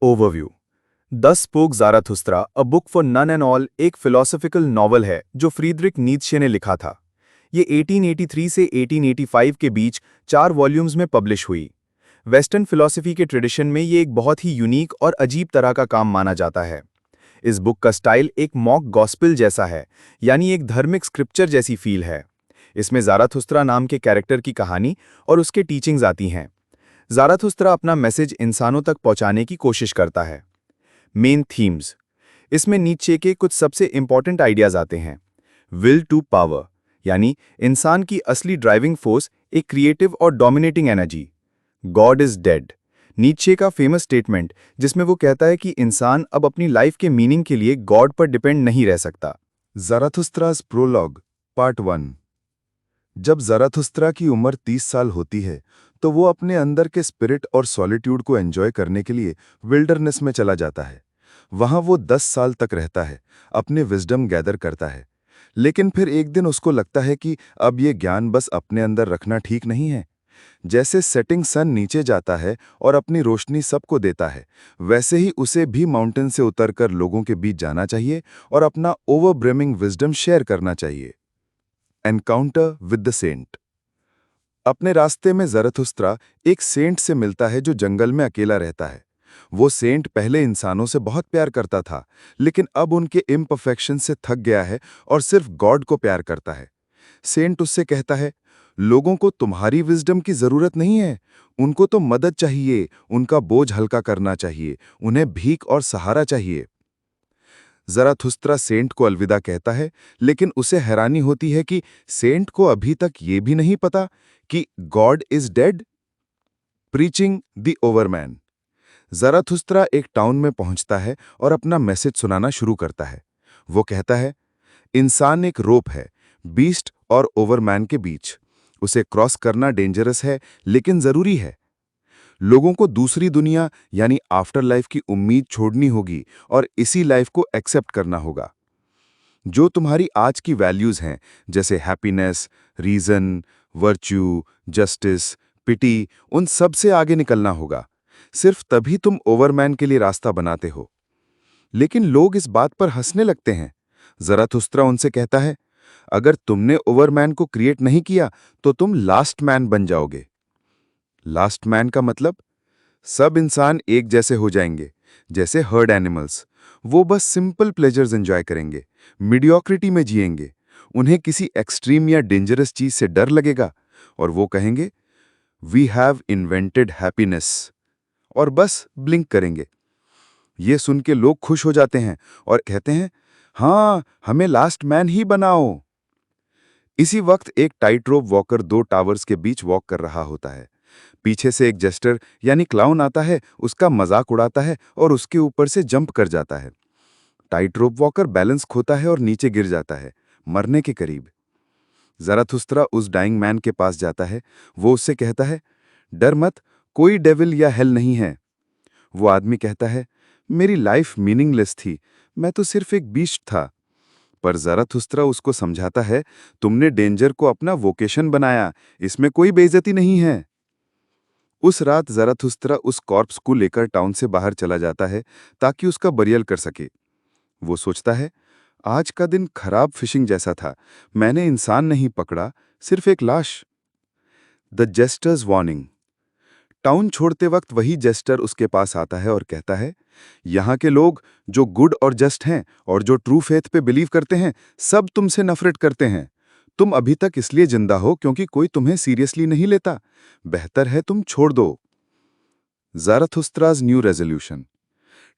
Overview. The spoke Zarathustra a book for none and all एक philosophical novel है जो Friedrich Nietzsche ने लिखा था। ये 1883 से 1885 के बीच 4 वॉल्यूम्स में पब्लिश हुई। वेस्टर्न फिलॉसफी के ट्रेडिशन में ये एक बहुत ही यूनिक और अजीब तरह का काम माना जाता है। इस बुक का स्टाइल एक मॉक गॉस्पेल जैसा है, यानी एक धार्मिक स्क्रिप्चर जैसी फील है। इसमें ज़ाराथुस्त्रा नाम के कैरेक्टर की कहानी और उसके टीचिंग्स आती हैं। ज़ाराथुस्त्रा अपना मैसेज इंसानों तक पहुंचाने की कोशिश करता है। Main themes. इसमें नीचे के कुछ सबसे इंपॉर्टेंट आइडियाज आते हैं। विल टू पावर, यानी इंसान की असली ड्राइविंग फोर्स एक क्रिएटिव और dominating energy. God is dead, नीचे का फेमस स्टेटमेंट जिसमें वो कहता है कि इंसान अब अपनी लाइफ के मीनिंग के लिए गॉड पर डिपेंड नहीं रह सकता। ज़राथुस्त्रा's प्रोलॉग पार्ट 1। जब ज़राथुस्त्रा की उम्र 30 साल होती है तो वो अपने अंदर के स्पिरिट और सॉलिट्यूड को एंजॉय करने के लिए विल्डरनेस में चला जाता है। वहां वो 10 साल तक रहता है, अपने विजडम गैदर करता है। लेकिन फिर एक दिन उसको लगता है कि अब ये ज्ञान बस अपने अंदर रखना ठीक नहीं है। जैसे सेटिंग सन नीचे जाता है और अपनी रोशनी सबको देता है, वैसे ही उसे भी माउंटेन से उतरकर लोगों के बीच जाना चाहिए और अपना ओवरब्रेमिंग विजडम शेयर करना चाहिए। Encounter with the saint. अपने रास्ते में ज़रथुस्त्रा एक सेंट से मिलता है जो जंगल में अकेला रहता है। वो सेंट पहले इंसानों से बहुत प्यार करता था, लेकिन अब उनके इम्परफेक्शन से थक गया है और सिर्फ गॉड को प्यार करता है। सेंट उससे कहता है, लोगों को तुम्हारी विजडम की जरूरत नहीं है, उनको तो मदद चाहिए, उनका बोझ हल्का करना चाहिए, उन्हें भीख और सहारा चाहिए। ज़राथुस्त्रा सेंट को अलविदा कहता है, लेकिन उसे हैरानी होती है कि सेंट को अभी तक ये भी नहीं पता कि God is dead. Preaching the overman. Zarathustra एक टाउन में पहुंचता है और अपना मैसेज सुनाना शुरू करता है। वो कहता है, इंसान एक रोप है, बीस्ट और ओवरमैन के बीच। उसे क्रॉस करना डेंजरस है, लेकिन जरूरी है। लोगों को दूसरी दुनिया यानी आफ्टर लाइफ की उम्मीद छोड़नी होगी और इसी लाइफ को एक्सेप्ट करना होगा। जो तुम्हारी आज की वैल्यूज हैं, जैसे हैप्पीनेस, रीजन, वर्च्यू, जस्टिस, पिटी, उन सब से आगे निकलना होगा। सिर्फ तभी तुम ओवरमैन के लिए रास्ता बनाते हो। लेकिन लोग इस बात पर हंसने लगते हैं। ज़राथुस्त्रा उनसे कहता है, अगर तुमने ओवरमैन को क्रिएट नहीं किया तो तुम लास्ट मैन बन जाओगे। लास्ट मैन का मतलब सब इंसान एक जैसे हो जाएंगे, जैसे हर्ड एनिमल्स। वो बस सिंपल प्लेजर्स एंजॉय करेंगे, मीडियोक्रिटी में जिएंगे। उन्हें किसी एक्सट्रीम या डेंजरस चीज से डर लगेगा और वो कहेंगे, वी हैव इन्वेंटेड हैप्पीनेस, और बस ब्लिंक करेंगे। ये सुन के लोग खुश हो जाते हैं और कहते हैं, हाँ, हमें लास्ट मैन ही बनाओ। इसी वक्त एक टाइट रोप वॉकर 2 टावर्स के बीच वॉक कर रहा होता है। पीछे से एक जेस्टर यानी क्लाउन आता है, उसका मजाक उड़ाता है और उसके ऊपर से जंप कर जाता है। टाइट रोप वॉकर बैलेंस खोता है और नीचे गिर जाता है, मरने के करीब। ज़राथुस्त्रा उस डाइंग मैन के पास जाता है। वो उससे कहता है, डर मत, कोई डेविल या हेल नहीं है। वो आदमी कहता है, मेरी लाइफ मीनिंगलेस थी, मैं तो सिर्फ एक बीस्ट था। पर ज़राथुस्त्रा उसको समझाता है, तुमने डेंजर को अपना वोकेशन बनाया, इसमें कोई बेइज्जती नहीं है। उस रात ज़राथुस्त्रा उस कॉर्प्स को लेकर टाउन से बाहर चला जाता है ताकि उसका बरियल कर सके। वो सोचता है, आज का दिन खराब फिशिंग जैसा था, मैंने इंसान नहीं पकड़ा, सिर्फ एक लाश। The gestures warning. टाउन छोड़ते वक्त वही जेस्टर उसके पास आता है और कहता है, यहाँ के लोग जो गुड और जस्ट हैं और जो ट्रू फेथ पे बिलीव करते हैं, सब तुमसे नफरत करते हैं। तुम अभी तक इसलिए जिंदा हो क्योंकि कोई तुम्हें सीरियसली नहीं लेता। बेहतर है तुम छोड़ दो। ज़राथुस्त्रा's न्यू रेजोल्यूशन।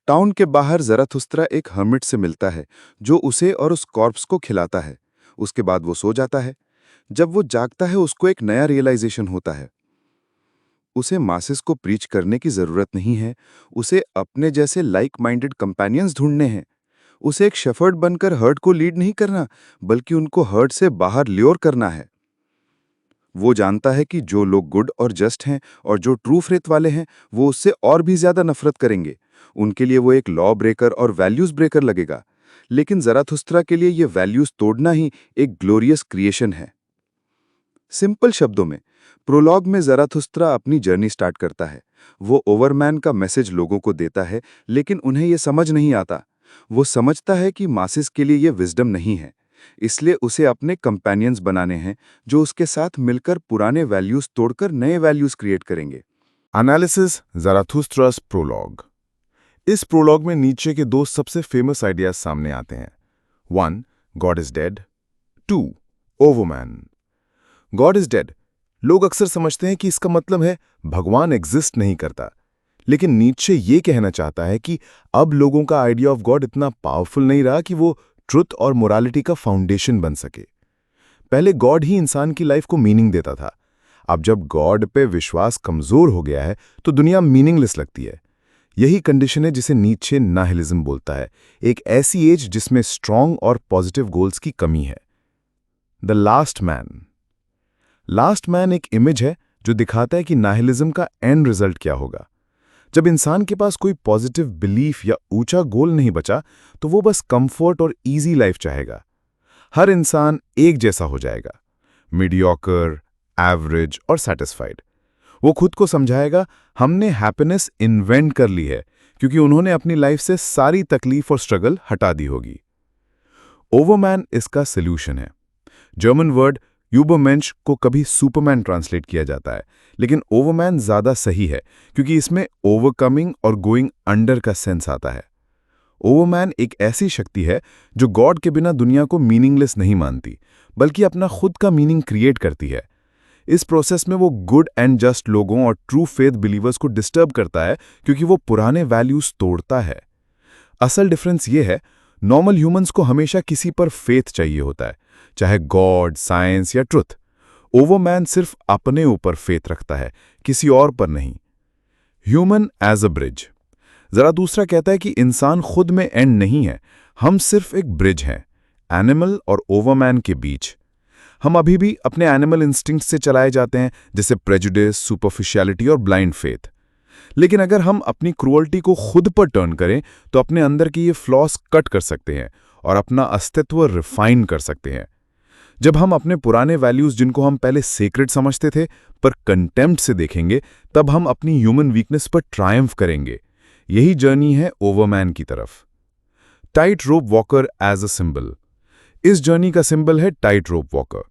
टाउन के बाहर ज़राथुस्त्रा एक हर्मिट से मिलता है जो उसे और उस कॉर्प्स को खिलाता है। उसके बाद वो सो जाता है। जब वो जागता है उसको एक नया रियलाइजेशन होता है। उसे मासेस को प्रीच करने की जरूरत नहीं है, उसे अपने जैसे लाइक माइंडेड कंपेनियंस ढूंढने हैं। उसे एक शेफर्ड बनकर हर्ड को लीड नहीं करना, बल्कि उनको हर्ड से बाहर ल्योर करना है। वो जानता है कि जो लोग गुड और जस्ट हैं और जो ट्रू फेथ वाले हैं, वो उससे और भी ज्यादा नफरत करेंगे। उनके लिए वो एक लॉ ब्रेकर और वैल्यूज ब्रेकर लगेगा। लेकिन ज़राथुस्त्रा के लिए ये वैल्यूज तोड़ना ही एक ग्लोरियस क्रिएशन है। सिंपल शब्दों में, प्रोलॉग में ज़राथुस्त्रा अपनी जर्नी स्टार्ट करता है। वो ओवरमैन का मैसेज लोगों को देता है, लेकिन उन्हें ये समझ नहीं आता। वो समझता है कि मासिस के लिए ये विजडम नहीं है, इसलिए उसे अपने कंपेनियंस बनाने हैं जो उसके साथ मिलकर पुराने वैल्यूज तोड़कर नए वैल्यूज क्रिएट करेंगे। Analysis Zarathustra's prologue. इस प्रोलॉग में नीचे के दो सबसे फेमस आइडियाज सामने आते हैं। 1. God is dead. 2. ओवरमैन। God is dead. लोग अक्सर समझते हैं कि इसका मतलब है भगवान एग्जिस्ट नहीं करता, लेकिन नीचे ये कहना चाहता है कि अब लोगों का आइडिया ऑफ गॉड इतना पावरफुल नहीं रहा कि वो ट्रुथ और मोरालिटी का फाउंडेशन बन सके। पहले गॉड ही इंसान की लाइफ को मीनिंग देता था। अब जब गॉड पे विश्वास कमजोर हो गया है तो दुनिया मीनिंगलेस लगती है। यही कंडीशन है जिसे नीचे नाहिलिज्म बोलता है, एक ऐसी एज जिसमें स्ट्रॉन्ग और पॉजिटिव गोल्स की कमी है। The last man. Last man एक इमेज है जो दिखाता है कि नाहिलिज्म का एंड रिजल्ट क्या होगा। जब इंसान के पास कोई पॉजिटिव बिलीफ या ऊंचा गोल नहीं बचा तो वो बस कंफर्ट और इजी लाइफ चाहेगा। हर इंसान एक जैसा हो जाएगा, मीडियोकर, एवरेज और सेटिस्फाइड। वो खुद को समझाएगा हमने हैप्पीनेस इन्वेंट कर ली है, क्योंकि उन्होंने अपनी लाइफ से सारी तकलीफ और स्ट्रगल हटा दी होगी। ओवरमैन इसका सॉल्यूशन है। जर्मन वर्ड यूबरमेंश को कभी सुपरमैन ट्रांसलेट किया जाता है, लेकिन ओवरमैन ज्यादा सही है क्योंकि इसमें ओवरकमिंग और गोइंग अंडर का सेंस आता है। ओवरमैन एक ऐसी शक्ति है जो गॉड के बिना दुनिया को मीनिंगलेस नहीं मानती, बल्कि अपना खुद का मीनिंग क्रिएट करती है। इस प्रोसेस में वो गुड एंड जस्ट लोगों और ट्रू फेथ बिलीवर्स को डिस्टर्ब करता है, क्योंकि वो पुराने वैल्यूज तोड़ता है। असल डिफरेंस ये है, नॉर्मल ह्यूमंस को हमेशा किसी पर फेथ चाहिए होता है, चाहे गॉड, साइंस या ट्रुथ। ओवरमैन सिर्फ अपने ऊपर फेथ रखता है, किसी और पर नहीं। Human as a bridge. जरा दूसरा कहता है कि इंसान खुद में एंड नहीं है, हम सिर्फ एक ब्रिज हैं एनिमल और ओवरमैन के बीच। हम अभी भी अपने एनिमल इंस्टिंक्ट से चलाए जाते हैं, जैसे प्रेजुडिस, सुपरफिशियलिटी और ब्लाइंड फेथ। लेकिन अगर हम अपनी क्रूअल्टी को खुद पर टर्न करें तो अपने अंदर की ये फ्लॉस कट कर सकते हैं और अपना अस्तित्व रिफाइन कर सकते हैं। जब हम अपने पुराने वैल्यूज, जिनको हम पहले सेक्रेट समझते थे, पर कंटेम्प्ट से देखेंगे, तब हम अपनी ह्यूमन वीकनेस पर ट्रायम्फ करेंगे। यही जर्नी है ओवरमैन की तरफ। Tightrope walker as a symbol. इस जर्नी का सिंबल है टाइट रोप वॉकर।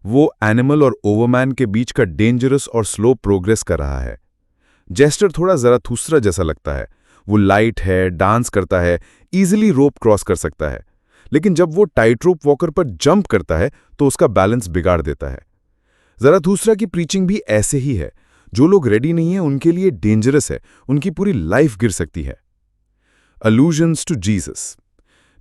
वो एनिमल और ओवरमैन के बीच का डेंजरस और स्लो प्रोग्रेस कर रहा है। जेस्टर थोड़ा ज़राथुस्त्रा जैसा लगता है। वो लाइट है, डांस करता है, इजीली रोप क्रॉस कर सकता है, लेकिन जब वो टाइट रोप वॉकर पर जंप करता है तो उसका बैलेंस बिगाड़ देता है। ज़राथुस्त्रा की प्रीचिंग भी ऐसे ही है। जो लोग रेडी नहीं हैं उनके लिए डेंजरस है, उनकी पूरी लाइफ गिर सकती है। अलूजन्स टू जीसस।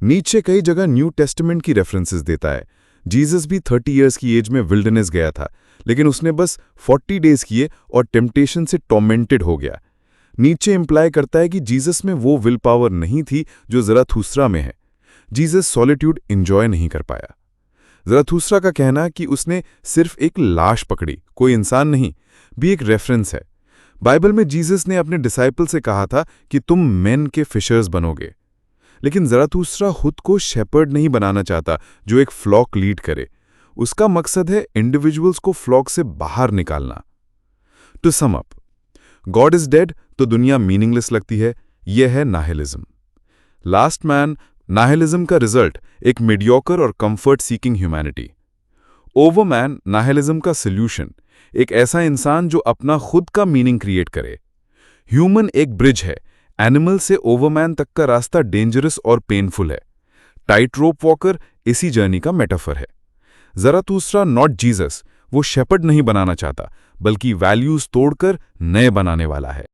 नीचे कई जगह न्यू टेस्टामेंट की रेफरेंसेस देता है। जीसस भी 30 इयर्स की एज में विल्डरनेस गया था, लेकिन उसने बस 40 डेज किए और टेम्पटेशन से टॉर्मेंटेड हो गया। नीचे इंप्लाई करता है कि जीसस में वो विल पावर नहीं थी जो ज़राथुस्त्रा में है। जीसस सॉलिट्यूड एंजॉय नहीं कर पाया। ज़राथुस्त्रा का कहना कि उसने सिर्फ एक लाश पकड़ी, कोई इंसान नहीं, भी एक रेफरेंस है। बाइबल में जीसस ने अपने डिसाइपल से कहा था कि तुम मेन के फिशर्स बनोगे। लेकिन ज़राथुस्त्रा खुद को शेपर्ड नहीं बनाना चाहता जो एक फ्लॉक लीड करे। उसका मकसद है इंडिविजुअल्स को फ्लॉक से बाहर निकालना। To sum up, God is dead तो दुनिया मीनिंगलेस लगती है, यह है नाहिलिज्म। लास्ट मैन, नाहिलिज्म का रिजल्ट, एक मीडियोकर और comfort seeking humanity. Overman, nihilism का सॉल्यूशन, एक ऐसा इंसान जो अपना खुद का मीनिंग क्रिएट करे। ह्यूमन एक ब्रिज है, एनिमल से ओवरमैन तक का रास्ता डेंजरस और पेनफुल है। टाइट रोप वॉकर इसी जर्नी का मेटाफर है। ज़राथुस्त्रा नॉट जीसस, वो शेपर्ड नहीं बनाना चाहता, बल्कि वैल्यूज तोड़कर नए बनाने वाला है।